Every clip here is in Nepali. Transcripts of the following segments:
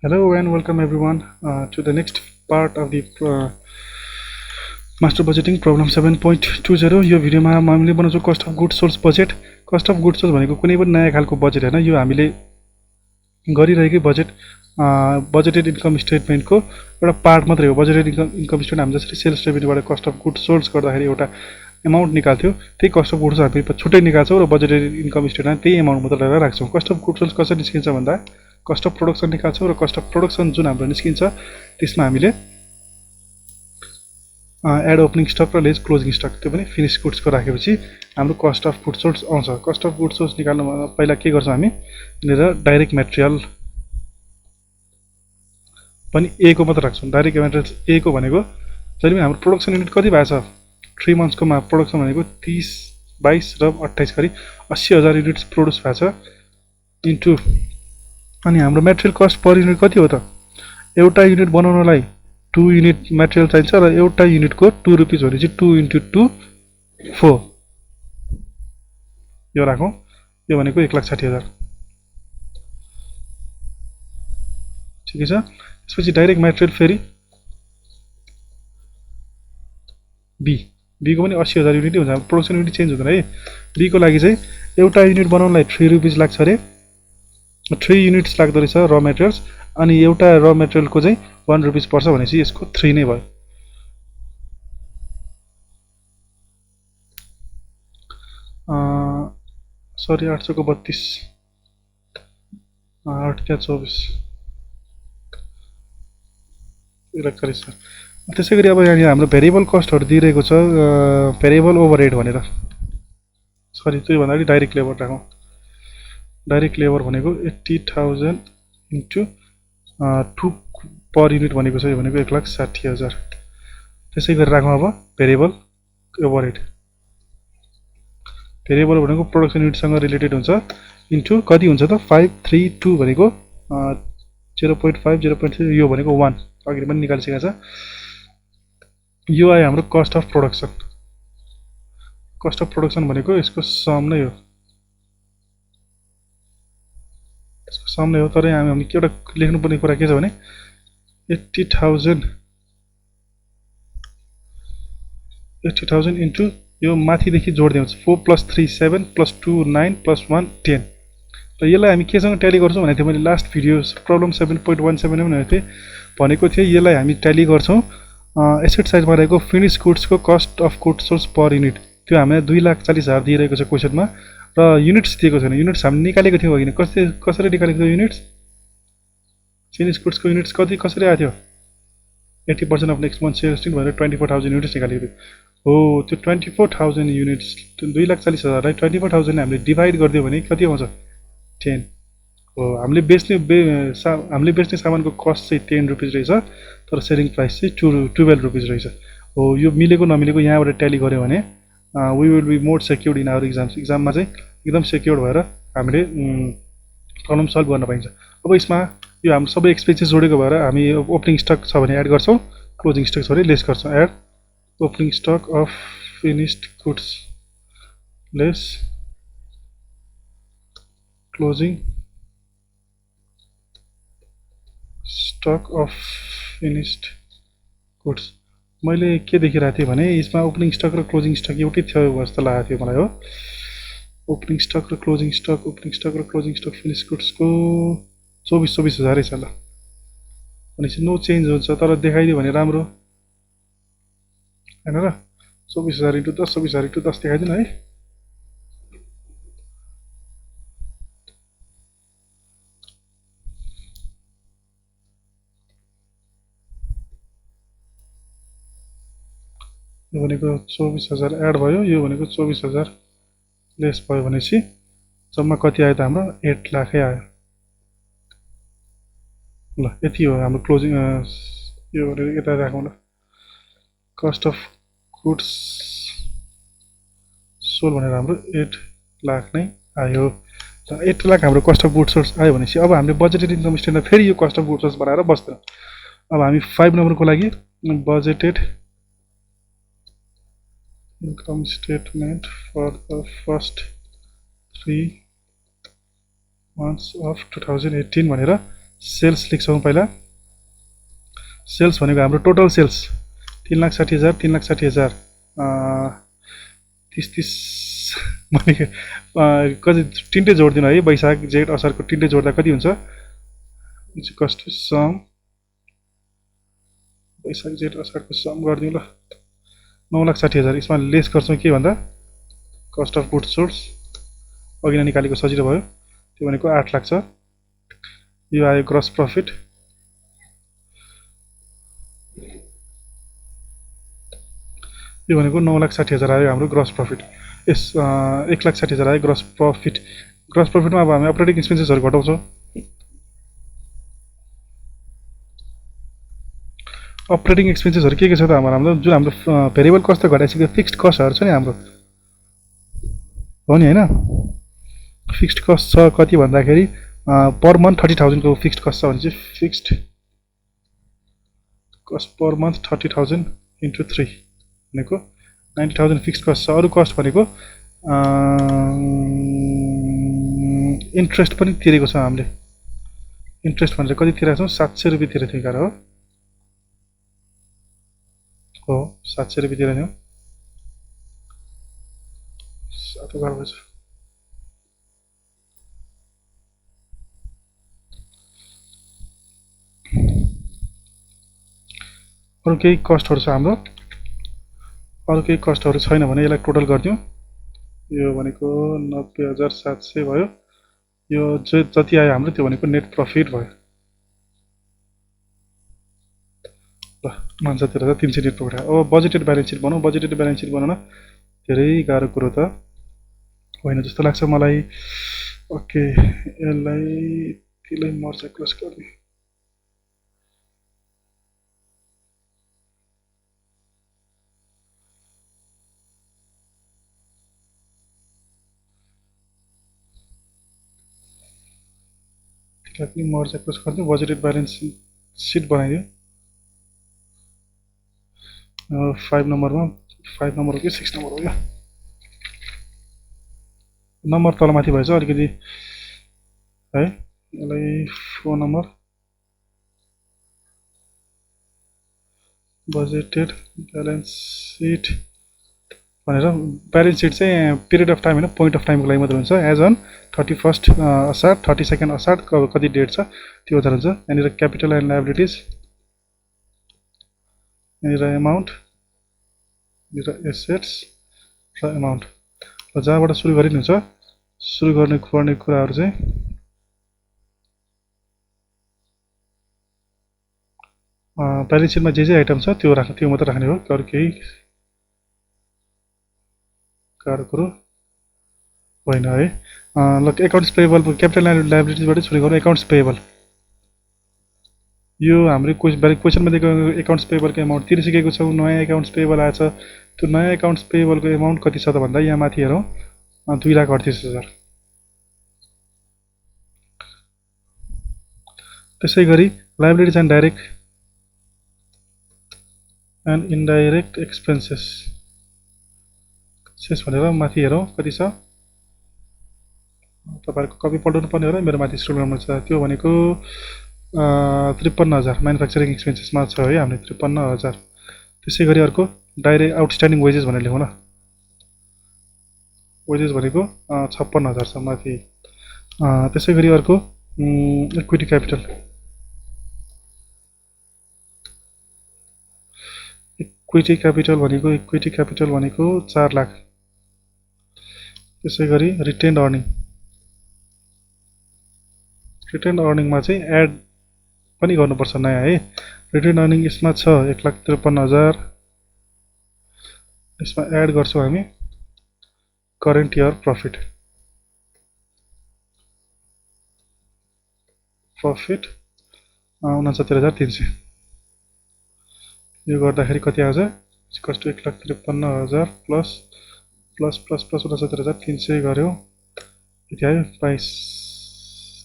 Hello and welcome everyone to the next part of the master budgeting problem 7.20 यो भिडियोमा हामीले बनाउँछौं cost of goods sold budget cost of goods sold भनेको कुनै पनि नयाँ खालको बजेट हैन यो हामीले गरिरहेकै बजेट बजेटेड इन्कम स्टेटमेन्टको एउटा पार्ट मात्रै हो बजेटेड इन्कम स्टेटमेन्ट हामी जसरी सेल्स रेभेन्यूबाट कस्ट अफ गुड्स सोल्स गर्दाखेरि एउटा अमाउन्ट निकाल्थ्यो त्यही कस्ट अफ गुड्स हामी छुट्टै निकाल्छौं र बजेटेड इन्कम स्टेटमेन्टमा त्यही अमाउन्ट मात्र लगाएर राख्छौं कस्ट अफ गुड्स सोल्स कसरी निस्किन्छ भन्दा कस्ट अफ प्रोडक्सन निकाल्छौं र कस्ट अफ प्रोडक्सन जुन हाम्रो निस्किन्छ त्यसमा हामीले एड ओपनिङ स्टक र लेस क्लोजिङ स्टक त्यो पनि फिनिश गुड्स को राखेपछि हाम्रो कस्ट अफ गुड्स सोल्स आउँछ कस्ट अफ गुड्स सोल्स निकाल्न पहिला के गर्छौं हामी यहाँनिर डाइरेक्ट मटेरियल पनि ए को मात्र राख्छौं डाइरेक्ट मटेरियल ए को भनेको जहिले पनि हाम्रो प्रोडक्सन युनिट कति भएको छ 3 मन्थ्स को मा प्रोडक्सन भनेको 30 22 र 28 गरी 80000 युनिट्स प्रोड्युस भएको छ इन्टु अनि हाम्रो मटेरियल कस्ट पर युनिट कति हो त एउटा युनिट बनाउनलाई 2 युनिट मटेरियल चाहिन्छ र एउटा युनिटको 2 रुपैयाँ भनेपछि 2 * 2 4 यो राखौं यो भनेको 1,60,000 ठिकै छ त्यसपछि डाइरेक्ट मटेरियल फेरि बी को पनि 80000 युनिट हुन्छ हाम्रो प्रोडक्सन युनिट चेन्ज हुँदैन है बी को लागि चाहिँ एउटा युनिट बनाउनलाई 3 रुपैयाँ लाग्छ रे 3 युनिट्स लाग्दो रहेछ र मटेरियल्स अनि एउटा र मटेरियल को चाहिँ 1 रुपैयाँ पर्छ भनेपछि यसको 3 नै भयो सरी 800 को 32 8 क्या 24 इलेक्ट्रिक त्यसैगरी अब यहाँ हाम्रो भेरिएबल कस्टहरु दिइरहेको छ भेरिएबल ओभरहेड भनेर सरी त्यो भन्दा अगाडि डाइरेक्ट लेबर राखौं डाइरेक्ट लेबर भनेको 80000 इन्टु 2 पर युनिट भनेको छ यो भनेको 1,60,000 त्यसै गरी राखौं अब भेरिएबल ओभरहेड भेरिएबल भनेको प्रोडक्सन युनिट सँग रिलेटेड हुन्छ इन्टु कति हुन्छ त 532 भनेको 0.5 0.3 यो भनेको 1 अघि पनि निकालिसकेको छ यो आयो हाम्रो कस्ट अफ प्रोडक्सन भनेको यसको सम नै हो यसको सम नै हो तर यहाँ हामी के एउटा लेख्नु पर्ने कुरा के छ भने 80000 इन्टु यो माथिदेखि जोड्दै हुन्छ 4 + 3 7 + 2 9 + 1 10 र यसलाई हामी केसँग ट्याली गर्छौं भनेको थिएँ मैले लास्ट भिडियो प्रब्लम 7.17 मा भनेको थिएँ यसलाई हामी ट्याली गर्छौं एसेट साइडमा रहेको फिनिश गुड्स को cost of goods sold per unit त्यो हामीलाई 2,40,000 दिइरहेको छ क्वेशनमा र युनिट्स दिएको छैन युनिट्स हामी निकालेको थियौ हैन कसरी निकालेको थियो युनिट्स फिनिश गुड्स को युनिट्स कति कसरी आयो थियो 80% अफ नेक्स्ट मन्थ सेल्स भनेर 24000 युनिट्स निकालेको थियो हो त्यो 24000 युनिट्स 2,40,000 लाई 24000 हामीले डिभाइड गर्दियो भने कति आउँछ 10 हो हामीले बेच्ने सामानको कस्ट चाहिँ 10 रुपैयाँ रहेछ तर सेलिङ प्राइस चाहिँ 12 रुपैयाँ रहेछ हो यो मिलेको नमिलेको यहाँबाट ट्याली गर्यो भने we will be more secured in our एक्जाममा चाहिँ एकदम सेक्युर्ड भएर हामीले प्रब्लम सल्भ गर्न पाइन्छ अब यसमा यो हाम्रो सबै एक्सपेन्सेस जोडेको भएर हामी ओपनिङ स्टक छ भने एड गर्छौं क्लोजिङ स्टक छ भने लेस गर्छौं add opening stock of finished goods less closing stock of finished goods मैले के देखिरहेको थिएँ भने यसमा ओपनिङ स्टक र क्लोजिङ स्टक एउटै थियो जस्तो लागेको थियो मलाई हो ओपनिङ स्टक र क्लोजिङ स्टक फिनिश गुड्स को 24,000 छ ल भनेपछि नो चेन्ज हुन्छ तर देखाइदियो भने राम्रो हैन र 24,000 * 10 24,000 * 10 देखाइदिनु है यो भनेको 24,000 एड भयो यो भनेको 24,000 लेस भयो भनेपछि जम्मा कति आयो त हाम्रो 8 लाखै आयो ल यति हो हाम्रो क्लोजिङ यो यता राखौं ल कस्ट अफ गुड्स सोल्ड भनेर हाम्रो 8 लाख नै आयो र 8 लाख हाम्रो कस्ट अफ गुड्स सोल्ड आयो भनेपछि अब हामीले बजेटेड इन्कम स्टेटमेन्टमा फेरि यो कस्ट अफ गुड्स सोल्ड बनाएर बस्दैन अब हामी 5 नम्बरको लागि budgeted income statement for the first 3 months of 2018 भनेर सेल्स लेख्छौँ पहिला सेल्स भनेको हाम्रो टोटल सेल्स 3,60,000 3,60,000 30 भनेको कति तिनटै जोड्दिनु है वैशाख जेठ असारको तिनटै जोड्दा कति हुन्छ इज इक्वल्स टु सम वैशाख जेठ असारको सम गरिदिउँ ल 9,60,000 यसमा लेस गर्छौँ के भन्दा कस्ट अफ गुड्स सोल्ड अघि नै निकालेको सजिलो भयो त्यो भनेको 8 लाख छ यो आयो ग्रस प्रफिट यो भनेको 9,60,000 आयो हाम्रो ग्रस प्रफिट यस 1,60,000 आयो ग्रस प्रफिटमा अब हामी अपरेटिङ एक्सपेन्सेसहरु घटाउँछौँ अपरेटिङ एक्सपेन्सेसहरु के छ त हाम्रो जुन हाम्रो भेरिएबल कस्ट त घटाइसक्यो फिक्स्ड कस्टहरु छ नि हाम्रो हो नि हैन फिक्स्ड कस्ट छ कति भन्दाखेरि पर मन्थ 30,000 को फिक्स्ड कस्ट छ भने चाहिँ fixed cost per month 30,000 into 3 भनेको 90,000 फिक्स्ड कस्ट छ अरु कस्ट भनेको इन्ट्रेस्ट पनि तिरेको छ हामीले इन्ट्रेस्ट भनेर कति तिरेको छौं 700 रुपैयाँ तिरेको थियो हो 700 रुपैयाँ तिरेको सातो गाह्रो भएछ अरु केही कस्टहरु छ हाम्रो अरु केही कस्टहरु छैन भने यसलाई टोटल गर्दियौ यो भनेको 90,700 भयो यो जति आयो हाम्रो त्यो भनेको नेट प्रफिट भयो ल 93,300 नेट प्रफिट अब बजेटेड ब्यालेन्स सिट बनाऊ बजेटेड ब्यालेन्स सिट बनाउन धेरै गाह्रो कुरो त होइन जस्तो लाग्छ मलाई ओके यसलाई त्यसलाई मर्ज क्लोज गर्ने त्यसलाई मर्ज क्लोज गर्दियौ बजेटेड ब्यालेन्स सिट बनाइदियो 5 नम्बरमा 5 नम्बर हो कि 6 नम्बर हो यो नम्बर तलमाथि भएछ अलिकति है यसलाई 4 नम्बर बजेटेड ब्यालेन्स सिट भनेर ब्यालेन्स सिट चाहिँ पिरियड अफ टाइम हैन पोइन्ट अफ टाइमको लागि मात्र हुन्छ एज अन 31st असार 32nd असार कति डेट छ त्यो आधार हुन्छ यहाँनिर क्यापिटल एन्ड लायबिलिटीज यहाँनिर अमाउन्ट यहाँनिर एसेट्स र अमाउन्ट र जहाँबाट सुरु गरिनु हुन्छ सुरु गर्ने कुराहरु चाहिँ ब्यालेन्स सिटमा जे आइटम छ त्यो मात्र राख्ने हो अरु केही गाह्रो कुरो होइन है ल एकाउन्ट्स पेएबल क्यापिटल एन्ड लायबिलिटीजबाट सुरु गरौँ एकाउन्ट्स पेएबल यो हाम्रो क्वेशनमा दिएको एकाउन्ट्स पेएबलको अमाउन्ट तिरिसकेको छौं नयाँ एकाउन्ट्स पेएबल आछ त्यो नयाँ एकाउन्ट्स पेएबलको अमाउन्ट कति छ त भन्दा यहाँ माथि हेरौँ 2,38,000 त्यसैगरी liabilities and direct and indirect expenses शेष भनेर माथि हेरौँ कति छ तपाईहरुको कपी पल्टाउनु पर्ने हो र मेरो माथि स्क्रोल गर्नु छ त्यो भनेको 53,000 म्यानुफ्याक्चरिङ एक्सपेन्सेसमा छ है हामीले 53,000 त्यसैगरी अर्को डाइरेक्ट आउटस्ट्यान्डिङ वेजेस भनेर लेखौँ न वेजेस भनेको 56,000 छ माथि त्यसैगरी अर्को इक्विटी क्यापिटल इक्विटी क्यापिटल भनेको 4 लाख त्यसैगरी रिटेन्ड अर्निङमा चाहिँ एड पनि गर्नुपर्छ नयाँ है रिटेन्ड अर्निङ यसमा छ 1,53,000 यसमा एड गर्छौं हामी करेन्ट इयर प्रफिट 69,300 यो गर्दाखेरि कति आउँछ कस्ट 1,53,000 प्लस 69,300 गर्यो यति आयो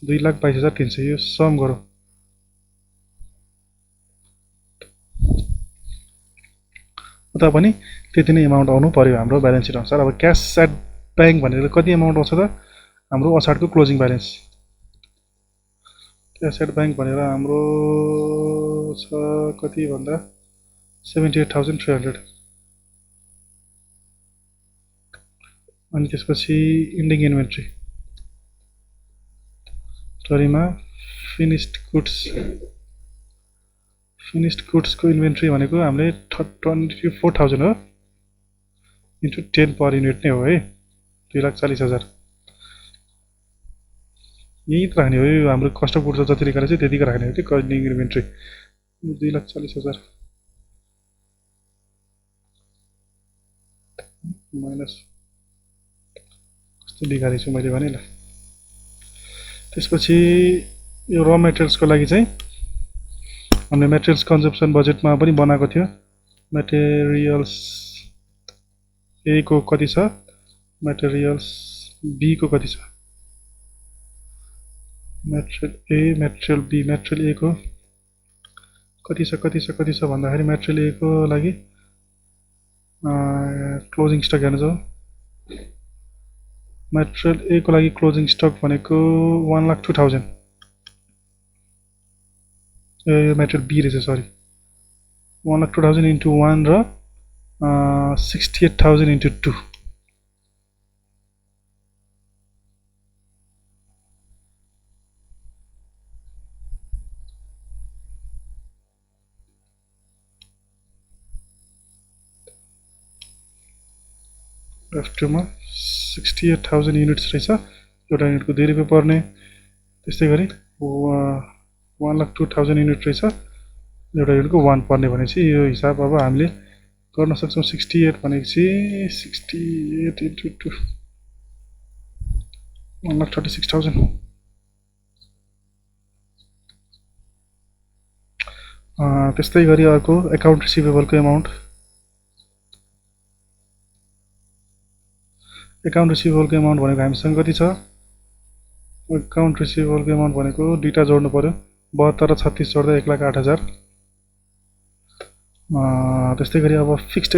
2,22,300 यो सम गरौँ उता पनि त्यति नै अमाउन्ट आउनु पर्यो हाम्रो ब्यालेन्स सिट अनुसार अब क्याश एट ब्याङ्क भनेर कति अमाउन्ट आउँछ त हाम्रो असारको क्लोजिङ ब्यालेन्स एसेट बैंक भनेर हाम्रो छ कति भन्दा 78,300 अनि त्यसपछि इन्डिङ इन्भेन्ट्री टरीमा फिनिश्ड गुड्स को इन्भेन्ट्री भनेको हामीले 24,000 हो इन्टु 10 पर युनिट नै हो है 2,40,000 यही त राख्ने हो यो हाम्रो कस्ट अफ गुड्स जति लेखेर चाहिँ त्यतिको राख्ने हो कि इन्डिङ इन्भेन्ट्री 2,40,000 माइनस कस्तो बिगारेको छु मैले भने ल त्यसपछि यो र मेटेरियल्सको लागि चाहिँ हामीले मेटेरियल्स कन्जम्पसन बजेटमा पनि बनाएको थियो मेटेरियल्स ए को कति छ मेटेरियल्स बी को कति छ मेटेरियल बी मेटेरियल ए को कति छ भन्दाखेरि मेटेरियल ए को लागि क्लोजिङ स्टक हेर्नु छ मेटेरियल ए को लागि क्लोजिङ स्टक भनेको 1,02,000 यो मेटेरियल बी रहेछ सरी 1,02,000 इन्टु 1 र 68,000 इन्टु 2 F2 मा 68,000 युनिट्स रहेछ एउटा युनिटको 2 रुपैयाँ पर्ने त्यस्तै गरी 1,02,000 युनिट रहेछ एउटा युनिटको 1 पर्ने भनेपछि यो हिसाब अब हामीले गर्न सक्छौं 68 भनेपछि 68 इन्टु 2 1,36,000 त्यस्तै गरी अर्को अकाउन्ट रिसिभेबलको अमाउन्ट अकाउन्ट रिसिभेबलको अमाउन्ट भनेको हामीसँग कति छ अकाउन्ट रिसिभेबलको अमाउन्ट भनेको दुईटा जोड्नु पर्यो 72 र 36 जोड्दा 1,08,000 त्यस्तै गरी अब फिक्स्ड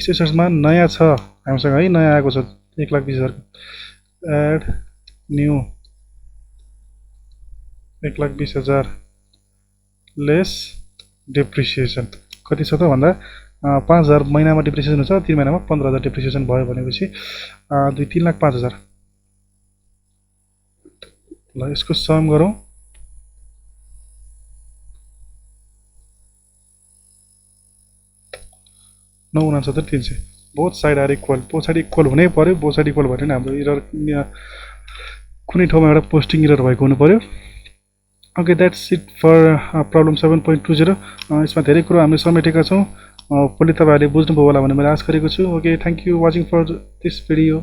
एसेट्समा नयाँ छ हामीसँग है नयाँ आएको छ 1,20,000 एड न्यू 1,20,000 लेस डेप्रिसिएसन कति छ त भन्दा 5,000 महिनामा डेप्रिसिएसन हुन्छ 3 महिनामा 15,000 डेप्रिसिएसन भयो भनेपछि 3,05,000 ल यसको सम गरौँ both side are equal both side equal हुनै पर्यो बोथ साइड इक्वल भने हाम्रो एरर कुनै ठाउँमा एउटा पोस्टिङ एरर भएको हुनु पर्यो okay that's it for problem 7.20 यसमा धेरै कुरा हामीले समेटेका छौं पहिले तपाईहरुले बुझ्नुभयो होला भन्ने मैले आशा गरेको छु okay thank you watching for this video